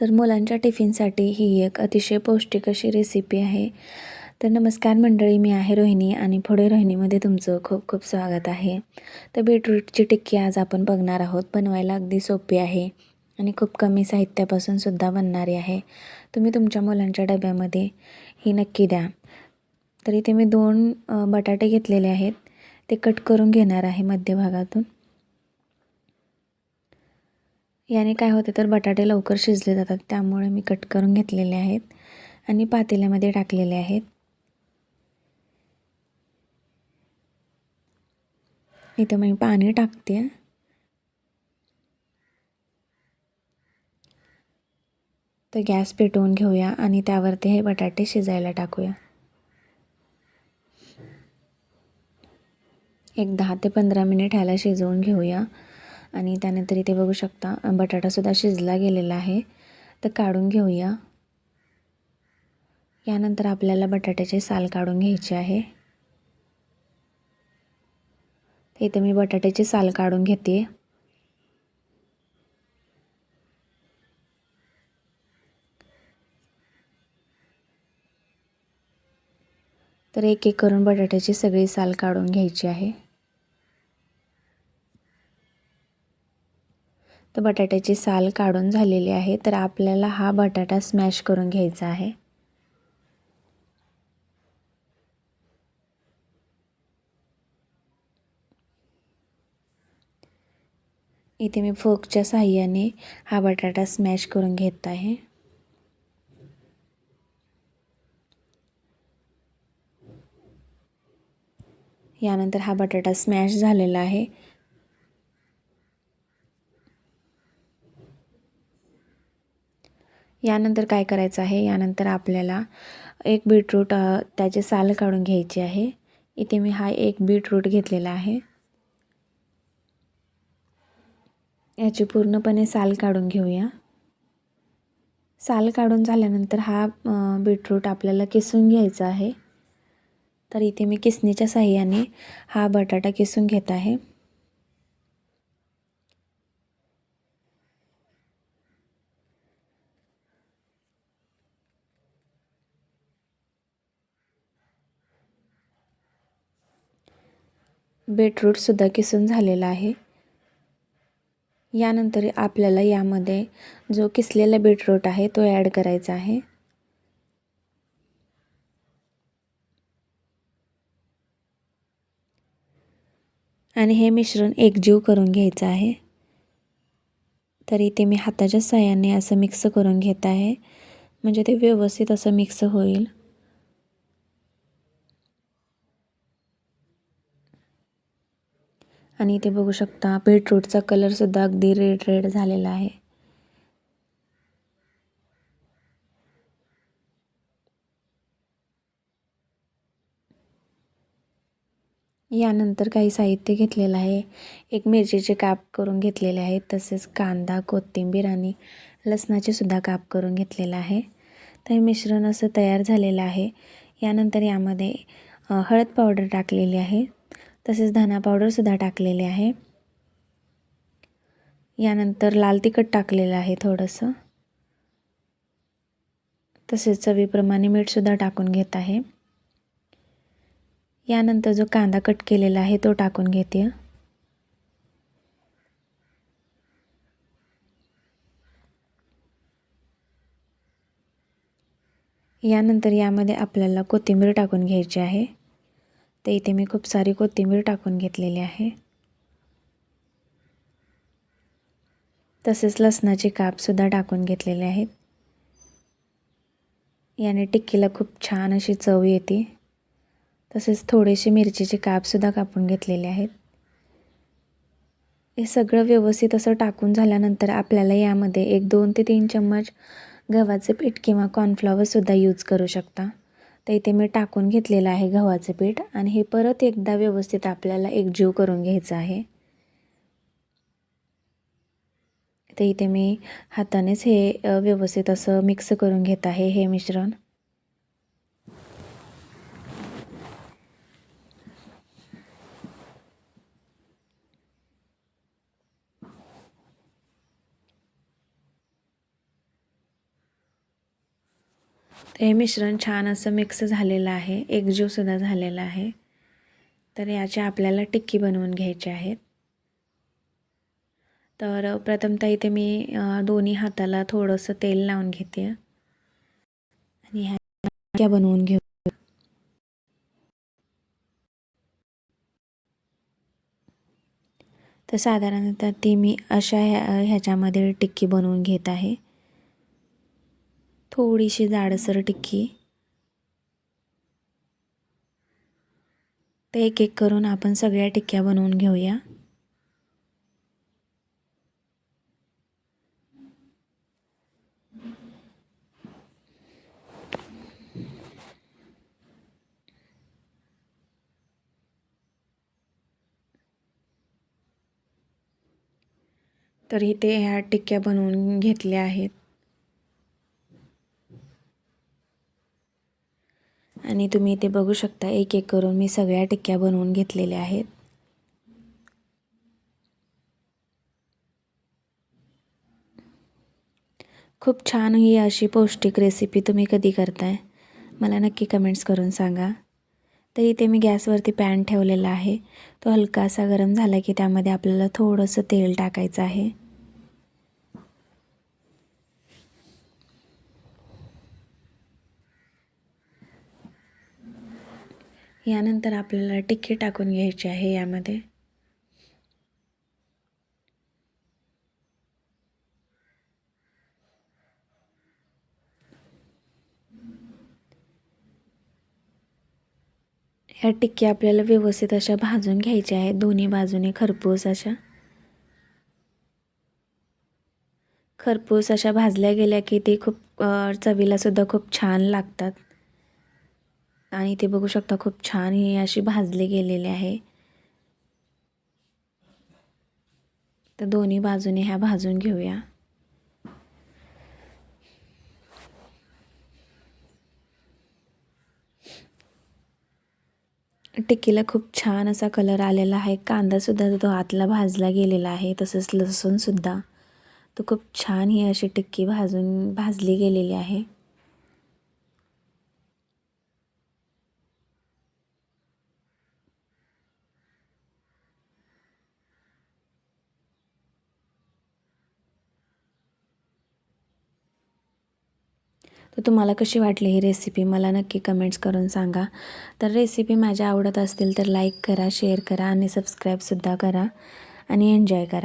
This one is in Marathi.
तर मुलांच्या टिफिनसाठी ही एक अतिशय पौष्टिक अशी रेसिपी आहे. तर नमस्कार मंडळी, मी आहे रोहिणी आणि पुढे रोहिणीमध्ये तुमचं खूप खूप स्वागत आहे. तर बीटरूटची टिक्की आज आपण बघणार आहोत. बनवायला अगदी सोपी आहे आणि खूप कमी साहित्यापासून सुद्धा बनणारी आहे. तुम्ही तुमच्या मुलांच्या डब्यामध्ये ही नक्की द्या. तर इथे मी 2 बटाटे घेतलेले आहेत. ते कट करून घेणार आहे मध्यभागातून. याने काय होते तर बटाटे लवकर शिजले जातात, त्यामुळे मी कट करून घेतलेले आहेत आणि पातेल्यामध्ये टाकलेले आहेत. इथं मी पाणी टाकते. तर गॅस पेटवून घेऊया आणि त्यावरती हे बटाटे शिजायला टाकूया. एक 10 ते 15 मिनिट ह्याला शिजवून घेऊया आणि त्यानंतर इथे बघू शकता बटाटासुद्धा शिजला गेलेला आहे. तर काढून घेऊया. यानंतर आपल्याला बटाट्याचे साल काढून घ्यायचे आहे. इथे मी बटाट्याचे साल काढून घेते. तर एक एक करून बटाट्याची सगळी साल काढून घ्यायची आहे. तर बटाट्याची साल काढून झालेली आहे. तर आपल्याला हा बटाटा स्मॅश करून घ्यायचा आहे. इथे मी फोर्कच्या साहाय्याने हा बटाटा स्मॅश करून घेत आहे. यानंतर हा बटाटा स्मॅश झालेला आहे. यानंतर काय करायचं आहे, यानंतर आपल्याला एक बीटरूट त्याचे साल काढून घ्यायचे आहे. इथे मी हा एक बीटरूट घेतलेला आहे. याची पूर्णपणे साल काढून घेऊया. साल काढून झाल्यानंतर हा बीटरूट आपल्याला किसून घ्यायचा आहे. तर इथे मी किसणीच्या साहाय्याने हा बटाटा किसून घेत आहे. बीटरूटसुद्धा किसून झालेला आहे. यानंतर आपल्याला यामध्ये जो किसलेला बीटरूट आहे तो ॲड करायचा आहे. आणि हे मिश्रण एकजीव करून घ्यायचं आहे. तर इथे मी हाताच्या साहाय्याने असं मिक्स करून घेत आहे, म्हणजे ते व्यवस्थित असं मिक्स होईल. आणि इथे बघू शकता बीटरूटचा कलरसुद्धा अगदी रेड रेड झालेला आहे. यानंतर काही साहित्य घेतलेलं आहे. एक मिरचीचे काप करून घेतलेले आहेत, तसेच कांदा, कोथिंबीर आणि लसणाचे सुद्धा काप करून घेतलेलं आहे. तर हे मिश्रण असं तयार झालेलं आहे. यानंतर यामध्ये हळद पावडर टाकलेली आहे, तसेच धना पावडरसुद्धा टाकलेले आहे. यानंतर लाल तिखट टाकलेलं आहे थोडंसं, तसेच चवीप्रमाणे मीठसुद्धा टाकून घेत आहे. यानंतर जो कांदा कट केलेला आहे तो टाकून घेते. यानंतर यामध्ये आपल्याला कोथिंबीर टाकून घ्यायची आहे. तर इथे मी खूप सारी कोथिंबीर टाकून घेतलेली आहे. तसेच लसणाचे कापसुद्धा टाकून घेतलेले आहेत. याने टिक्कीला खूप छान अशी चव येते. तसेच थोडेसे मिरचीचे कापसुद्धा कापून घेतलेले आहेत. हे सगळं व्यवस्थित असं टाकून झाल्यानंतर आपल्याला यामध्ये एक 2 ते 3 चम्मच गव्हाचे पीठ किंवा कॉर्नफ्लॉवरसुद्धा यूज करू शकता. तर इथे मी टाकून घेतलेलं आहे गव्हाचे पीठ आणि हे परत एकदा व्यवस्थित आपल्याला एकजीव करून घ्यायचं आहे. तर इथे मी हातानेच हे व्यवस्थित असं मिक्स करून घेत आहे हे मिश्रण. हे मिश्रण छान असं मिक्स झालेलं आहे, एकजीवसुद्धा झालेलं आहे. तर याच्या आपल्याला टिक्की बनवून घ्यायची आहेत. तर प्रथमतः इथे मी दोन्ही हाताला थोडंसं तेल लावून घेते आणि ह्या टिक्क्या बनवून घेऊ. तर साधारणतः ती मी अशा ह्याच्यामध्ये टिक्की बनवून घेत आहे. थोडीशी जाडसर टिक्की. तर एक एक करून आपण सगळ्या टिक्क्या बनवून घेऊया. तर इथे ह्या टिक्क्या बनवून घेतल्या आहेत आणि तुम्ही इथे बघू शकता एक एक करून मी सगळ्या टिक्क्या बनवून घेतलेल्या आहेत. खूप छान ही अशी पौष्टिक रेसिपी तुम्ही कधी करताय मला नक्की कमेंट्स करून सांगा. तर इथे मी गॅसवरती पॅन ठेवलेला आहे. तो हलकासा गरम झाला की त्यामध्ये आपल्याला थोडंसं तेल टाकायचं आहे. यानंतर आपल्याला टिक्की टाकून घ्यायची आहे यामध्ये. ह्या टिक्की आपल्याला व्यवस्थित अशा भाजून घ्यायच्या आहेत दोन्ही बाजूने खरपूस अशा भाजल्या गेल्या की ते खूप चवीला सुद्धा खूप छान लागतात. आणि ते बघू शकता खूप छान ही अशी भाजली गेलेली आहे. तर दोन्ही बाजूने ह्या भाजून घेऊया. टिक्कीला खूप छान असा कलर आलेला आहे. कांदासुद्धा तो आतला भाजला गेलेला आहे, तसंच लसूणसुद्धा. तो खूप छान ही अशी टिक्की भाजली गेलेली आहे. तर तुम्हाला कशी वाटली ही रेसिपी मला नक्की कमेंट्स करून सांगा. तर रेसिपी माझ्या आवडत असतील तर लाईक करा, शेअर करा आणि सबस्क्राईबसुद्धा करा आणि एन्जॉय करा.